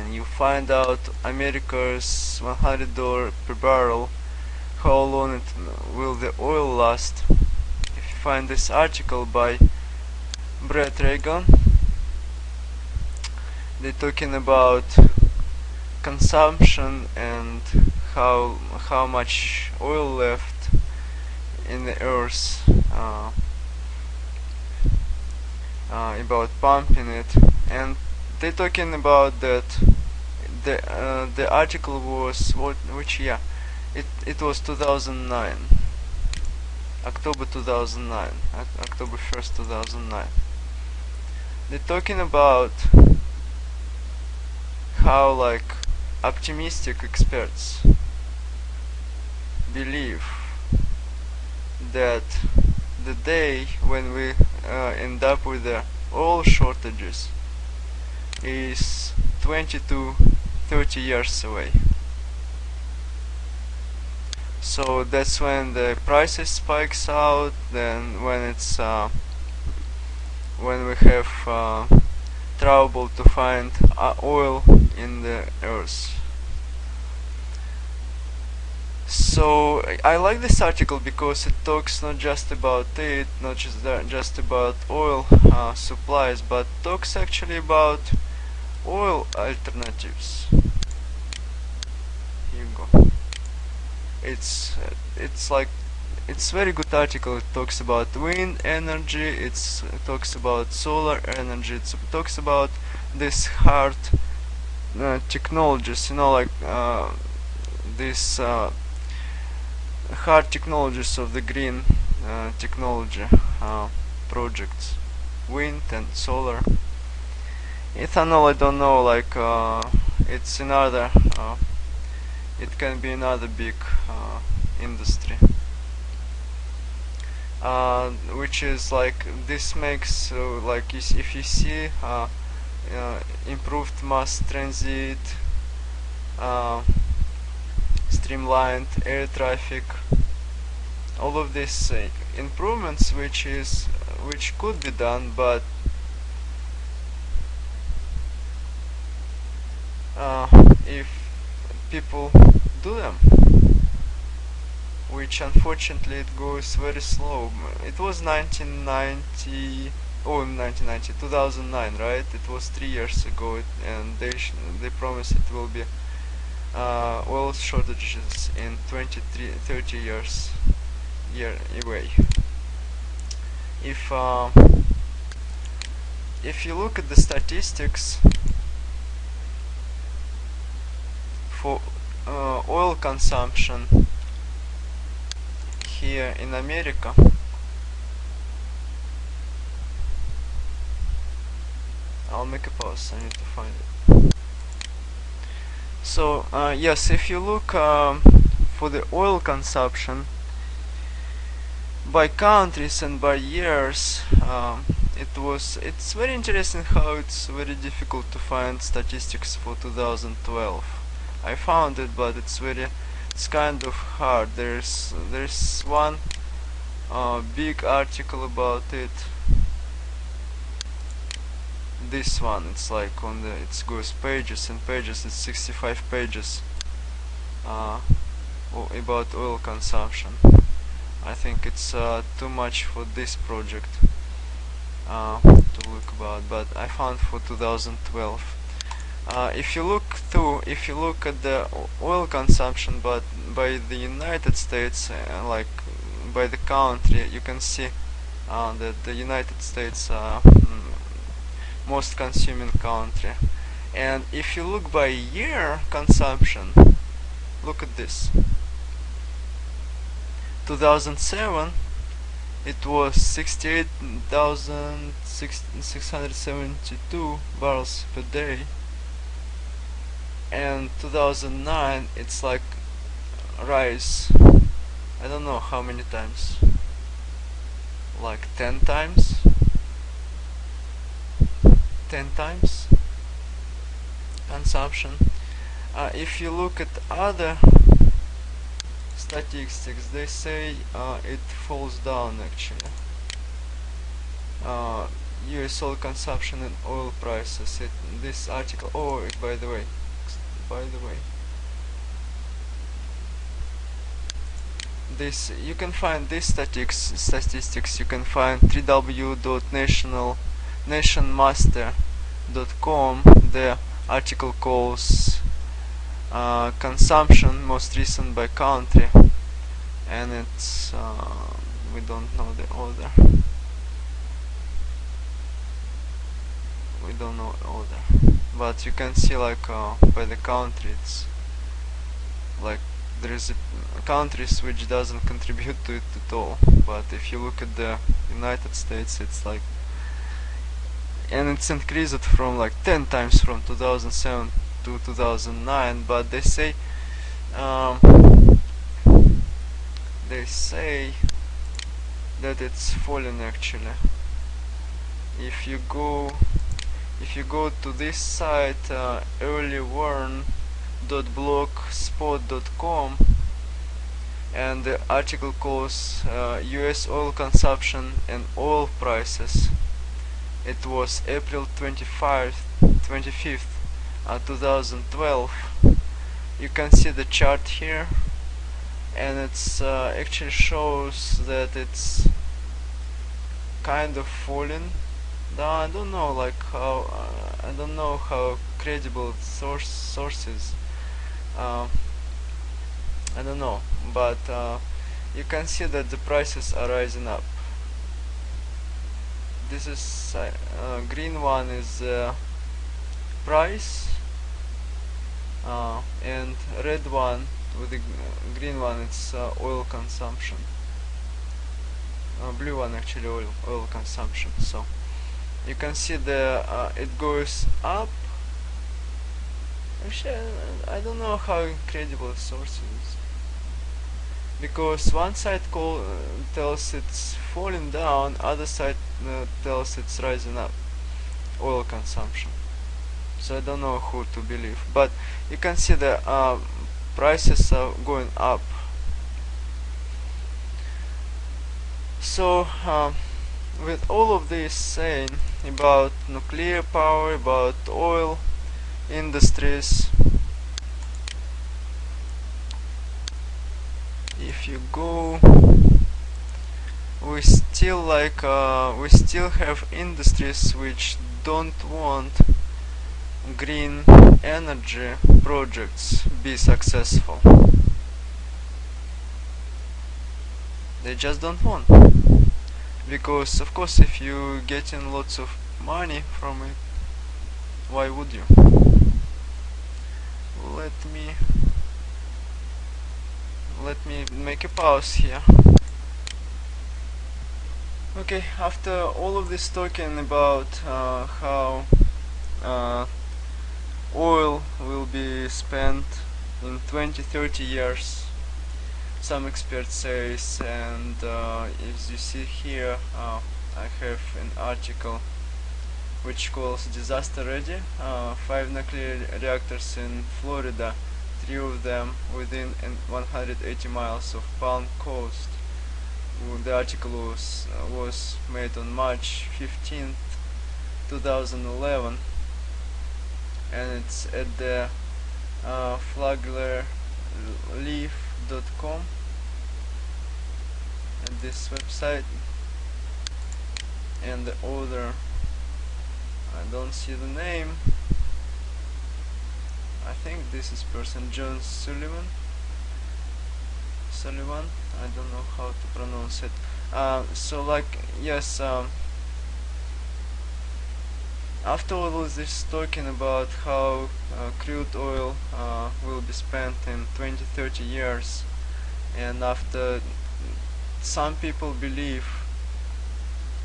and you find out America's $100 per barrel, how long will the oil last. If you find this article by Brett Reagan, they're talking about consumption and how much oil left in the earth, about pumping it, and they're talking about that the article was which year? It was 2009, October 2009, October 1st 2009. They're talking about how like optimistic experts believe that the day when we end up with the oil shortages is 20 to 30 years away. So that's when the prices spikes out, then when it's when we have trouble to find oil in the earth. So I like this article because it talks not just about it, not just about oil supplies, but talks actually about oil alternatives. Here you go. It's like it's very good article. It talks about wind energy, it talks about solar energy, it talks about this hard technologies, you know, like this hard technologies of the green technology projects, wind and solar. Ethanol, I don't know, like it's another it can be another big industry, which is like this makes like if you see improved mass transit, streamlined air traffic, all of these improvements which could be done, but if people do them, which unfortunately it goes very slow. It was 2009, right? It was 3 years ago, and they promised it will be oil shortages in 30 years away. If you look at the statistics for oil consumption here in America, I'll make a pause, I need to find it. So yes, if you look for the oil consumption by countries and by years, it's very interesting how it's very difficult to find statistics for 2012. I found it, but it's kind of hard. There's one big article about it. This one, it's like it goes pages and pages. It's 65 pages about oil consumption. I think it's too much for this project to look about, but I found for 2012. If you look at the oil consumption, but by the United States, like by the country, you can see that the United States most consuming country. And if you look by year consumption, look at this. 2007, it was 68,672 barrels per day, and 2009 it's like rise, I don't know how many times, like 10 times consumption. If you look at other statistics, they say it falls down actually. US oil consumption and oil prices. This article. Oh, by the way, this you can find these statistics. You can find www.nationmaster.com. The article calls consumption most recent by country, and it's we don't know the order. We don't know order, but you can see like by the country, it's like there is countries which doesn't contribute to it at all. But if you look at the United States, it's like, and it's increased from like 10 times from 2007 to 2009. But um, they say that it's falling actually. If you go to this site, earlywarn.blogspot.com, and the article calls US oil consumption and oil prices. It was April 25th, 2012. You can see the chart here, and it's actually shows that it's kind of falling. I don't know like how I don't know how credible sources. I don't know, but you can see that the prices are rising up. This is green one is price, and red one with the green one it's oil consumption. Blue one actually oil consumption. So you can see the it goes up. Actually, I don't know how incredible the source is, because one side tells it's falling down, other side tells it's rising up, oil consumption. So I don't know who to believe, but you can see the prices are going up. So with all of this saying about nuclear power, about oil industries, if you go, we still have industries which don't want green energy projects be successful. They just don't want, because of course if you getting lots of money from it, why would you? Let me make a pause here. Okay, after all of this talking about how oil will be spent in 20-30 years, some experts say, and as you see here, I have an article which calls disaster ready, 5 nuclear reactors in Florida, 3 of them within 180 miles of Palm Coast. The article was made on March 15th, 2011, and it's at the flaglerleaf.com, at this website, and the author, I don't see the name. I think this is person John Sullivan. I don't know how to pronounce it. So like, yes, after all of this talking about how crude oil will be spent in 20-30 years, and after some people believe,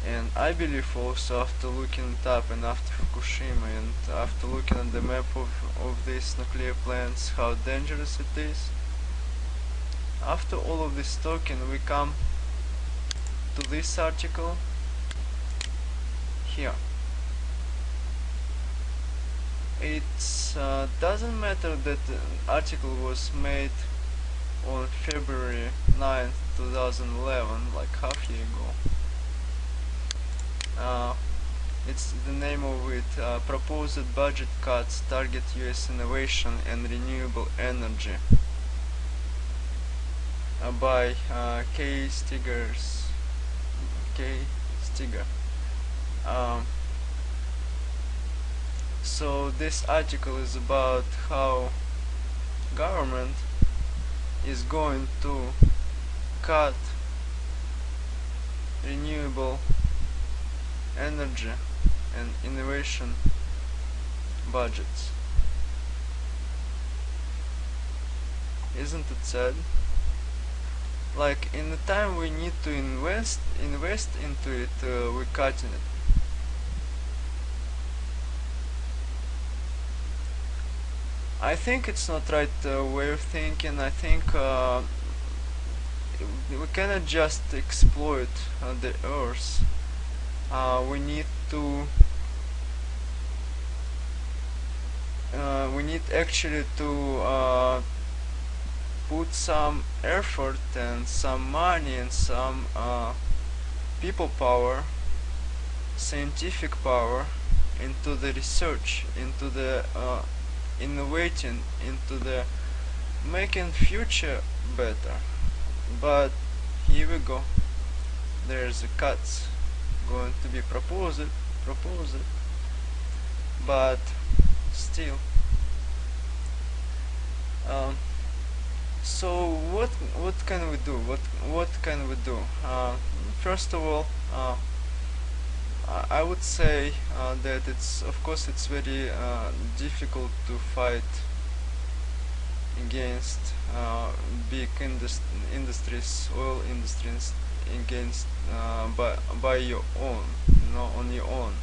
and I believe also, after looking it up, and after Fukushima, and after looking at the map of these nuclear plants, how dangerous it is, after all of this talking, we come to this article here. It doesn't matter that the article was made on February 9th, 2011, like half year ago. It's the name of it. Proposed budget cuts target U.S. innovation and renewable energy, by K. Stigers. K. Stiger. Um, so this article is about how government is going to cut renewable energy and innovation budgets. Isn't it sad? Like, in the time we need to invest into it, we're cutting it. I think it's not right way of thinking. I think we cannot just exploit the earth. We need to we need actually to put some effort and some money and some people power, scientific power, into the research, into the innovating, into the making future better. But here we go. There's a cuts going to be proposed, but still. So what can we do? What can we do? First of all, I would say that it's, of course, it's very difficult to fight against big industries, oil industries, against by your own, on your own.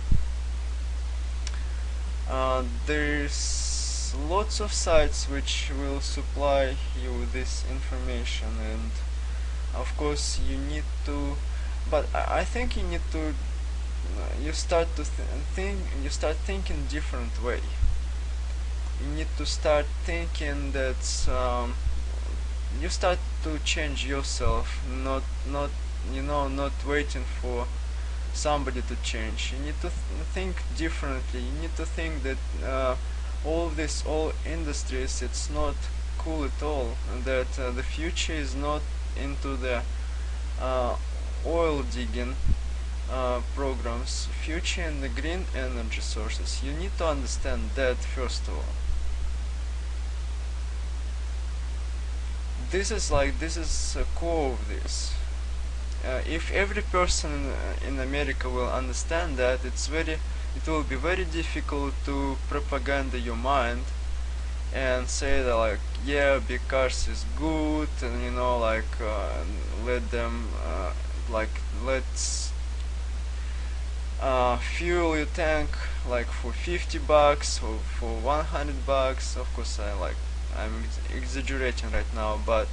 There's lots of sites which will supply you with this information, and of course you need to, but I think you need to, you start to you start thinking different way. You need to start thinking that you start to change yourself, not not waiting for somebody to change. You need to think differently. You need to think that all industries, it's not cool at all, and that the future is not into the oil digging programs. Future in the green energy sources. You need to understand that first of all. This is a core of this. If every person in America will understand that, it will be very difficult to propaganda your mind and say that, like, yeah, big cars is good, and let them let's fuel your tank like for $50 or for $100. Of course, I'm exaggerating right now, but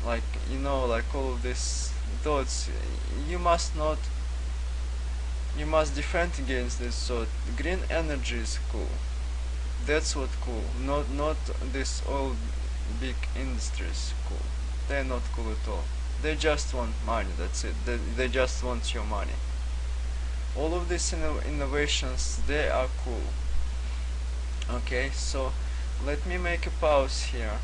like all of these thoughts, you must defend against this. So green energy is cool. That's what cool. Not this all big industries cool. They're not cool at all. They just want money. That's it. They just want your money. All of these innovations, they are cool. Okay, so let me make a pause here.